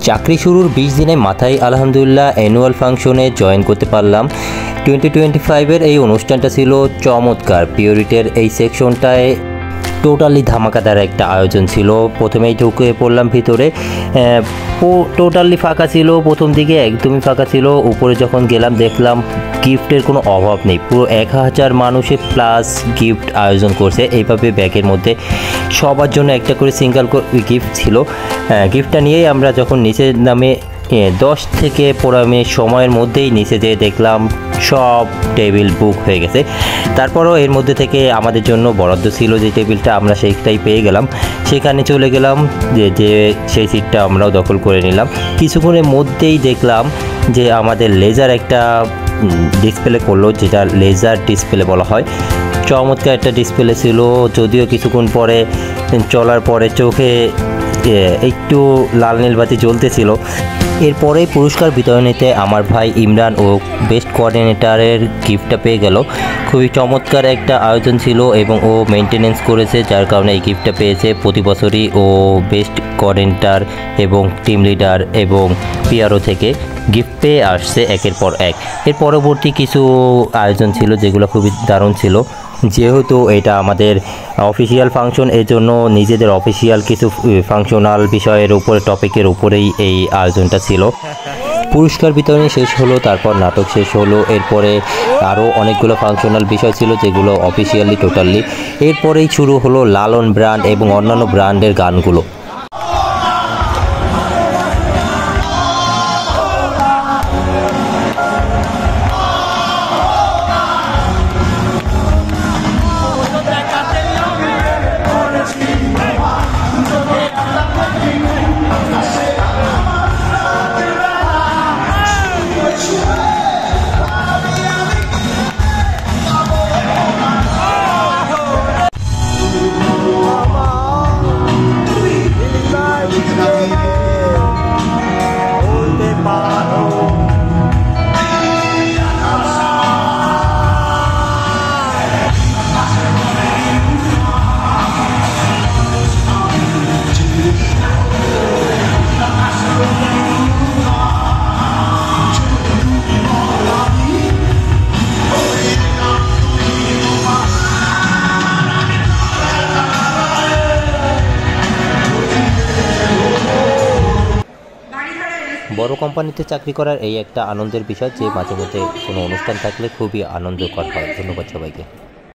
চাকরি শুরুর 20 দিনের মাথায় আলহামদুলিল্লাহ অ্যানুয়াল ফাংশনে জয়েন করতে পারলাম। 2025-এর এই অনুষ্ঠানটা ছিল চমৎকার। পিওরিটের এই সেকশনটায় টোটালি ধামাকাদার একটা আয়োজন ছিল। প্রথমেই ঢুকে পড়লাম ভিতরে, টোটালি ফাঁকা ছিল, প্রথম দিকে একদমই ফাঁকা ছিল। উপরে যখন গেলাম দেখলাম গিফটের কোনো অভাব নেই, পুরো 1000 মানুষে প্লাস গিফট আয়োজন করছে। এইভাবে ব্যাগের মধ্যে সবার জন্য একটা করে সিঙ্গেল গিফট ছিল। গিফটটা নিয়েই আমরা যখন নিচে নামে 10 থেকে 15 মিনিট সময়ের মধ্যেই নিচে যেয়ে দেখলাম সব টেবিল বুক হয়ে গেছে। তারপরও এর মধ্যে থেকে আমাদের জন্য বরাদ্দ ছিল যে টেবিলটা, আমরা সেইটাই পেয়ে গেলাম। সেখানে চলে গেলাম, যে সেই সিটটা আমরাও দখল করে নিলাম। কিছুক্ষণের মধ্যেই দেখলাম যে আমাদের লেজার একটা ডিসপ্লে করলো, যেটা লেজার ডিসপ্লে বলা হয়। চমৎকার একটা ডিসপ্লে ছিল, যদিও কিছুক্ষণ পরে চলার পরে চোখে একটু লাল নীল বাতি জ্বলতেছিল। এরপরে পুরস্কার বিতরণীতে আমার ভাই ইমরান ও বেস্ট কোঅর্ডিনেটরের গিফটটা পেয়ে গেল। খুবই চমৎকার একটা আয়োজন ছিল এবং ও মেনটেনেন্স করেছে, যার কারণে এই গিফটটা পেয়েছে। প্রতি বছরই ও বেস্ট কোঅর্ডিনেটর এবং টিম লিডার এবং পিআরও থেকে গিফট পেয়ে আসছে একের পর এক। এর পরবর্তী কিছু আয়োজন ছিল যেগুলো খুবই দারুণ ছিল। যেহেতু এটা আমাদের অফিসিয়াল ফাংশন, এর জন্য নিজেদের অফিসিয়াল কিছু ফাংশনাল বিষয়ের উপরে টপিকের উপরেই এই আয়োজনটা ছিল। পুরস্কার বিতরণী শেষ হলো, তারপর নাটক শেষ হলো। এরপরে আরও অনেকগুলো ফাংশনাল বিষয় ছিল যেগুলো অফিসিয়ালি টোটালি। এরপরেই শুরু হলো লালন ব্র্যান্ড এবং অন্যান্য ব্র্যান্ডের গানগুলো। বড় কোম্পানিতে চাকরি করার এই একটা আনন্দের বিষয় যে মাঝে মধ্যে কোনো অনুষ্ঠান থাকলে খুবই আনন্দকর হয়। ধন্যবাদ সবাইকে।